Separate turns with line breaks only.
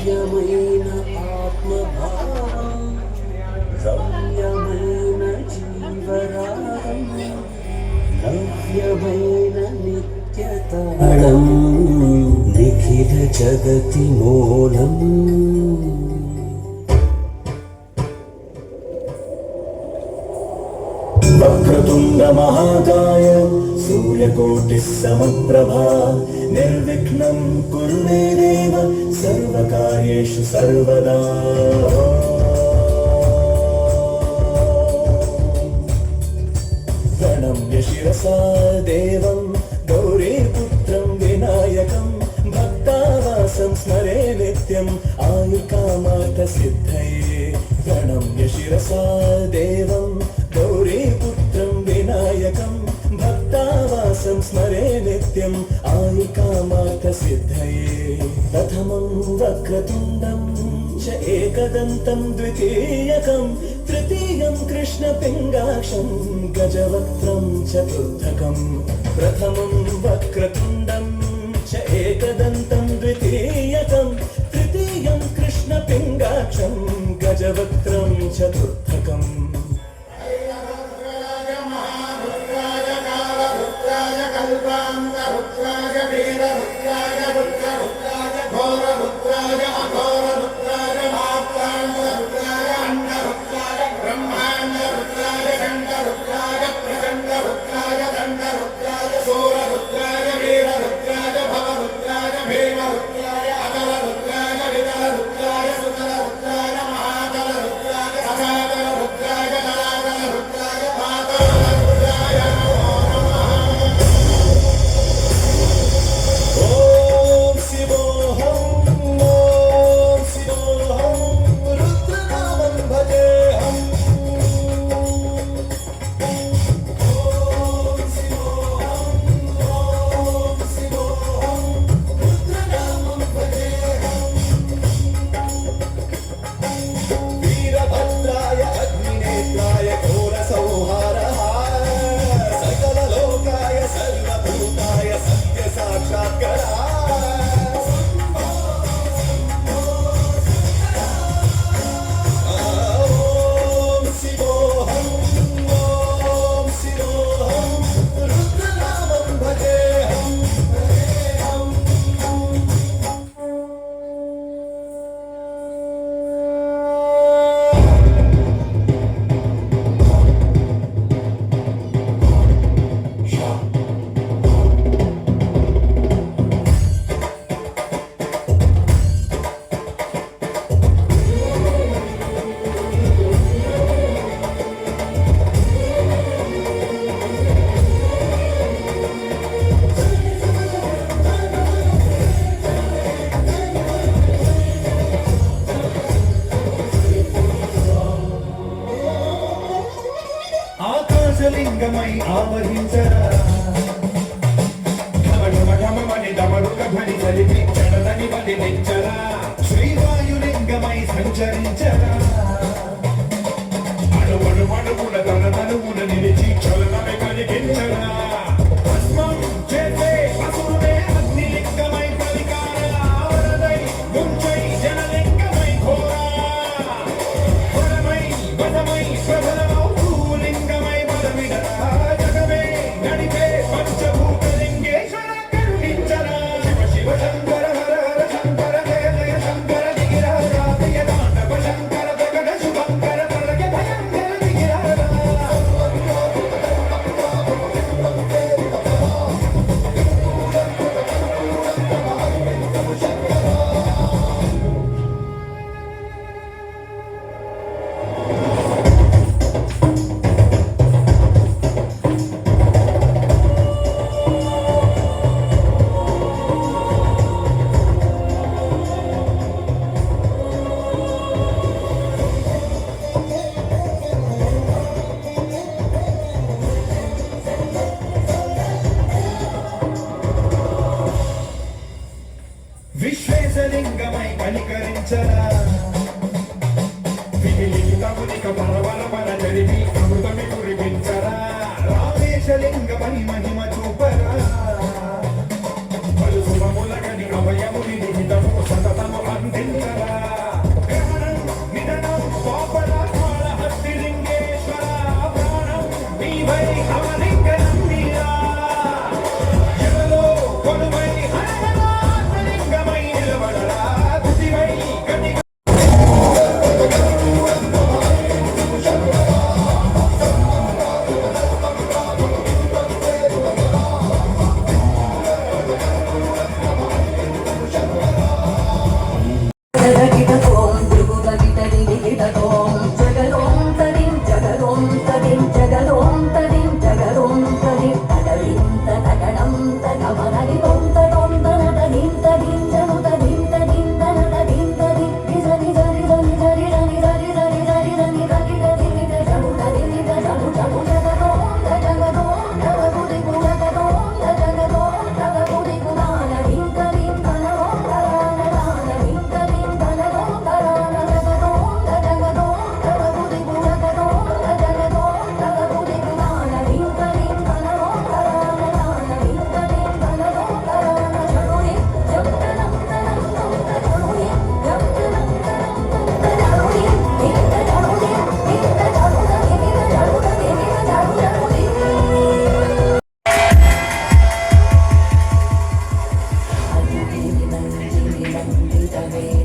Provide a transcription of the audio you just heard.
దివ్యమైన ఆత్మభావం రమ్యమైన జీవరాగం నవ్యమైన నిత్యతాళం నిఖిల జగతి మూలం వక్రతుండ మహాకాయ సూర్యకోటి సమప్రభా నిర్విఘ్నం కురు మే దేవ సర్వకార్యేషు సర్వదా ప్రణమ్య శిరసా దేవం గౌరీపుత్రం వినాయకం భక్తావాసం స్మరే నిత్యం ఆయుర్కామార్థ సిద్ధయే ప్రణమ్య శిరసా దేవం గౌరీపుత్రం వినాయకం భక్తావాసం స్మరే నిత్యం ఆయుర్కామార్థ సిద్ధయే ప్రథమం వక్రతుండం చ ఏకదంతం ద్వితీయకం తృతీయం కృష్ణపింగాక్షం గజవక్త్రం చతుర్థకం ప్రథమం వక్రతుండం చ ఏకదంతం ద్వితీయకం తృతీయం కృష్ణపింగాక్షం గజవక్త్రం చతుర్థకం
లింగమై ఆవహించరా ఢమఢమఢమని డమరుక ధ్వని చలిపి చెడదని బలి నిచ్చరా శ్రీవాయులింగమై సంచరించరా అణువణువణువున తన తనువున నిలిచి చలనమే కలిగించరా భస్మం చేసే అసురుడే అగ్నిలింగమై పలికారా వరదై ముంచై జనలింగమై ఘోరా వరమై వదమై ప్రబలమౌ జగమే నడిపే పంచభూతలింగేశ్వర కరుణించరా శివ శివ శంకర హర హర శంకర జయ జయ శంకర దిగిరాజయ తాండవ శంకర జగడ శుభంకర ప్రళయ భయంకర దిగిరాజా విశ్వేశలింగమై కనికరించరా విలిలితమునిక పరవర పర జరిపి అమృతమి కురిపించరా రామేశలింగమై మహిమ చూపరా పలు శుభములగని అభయముని నిహితము సతతము అందించరా
చింతనే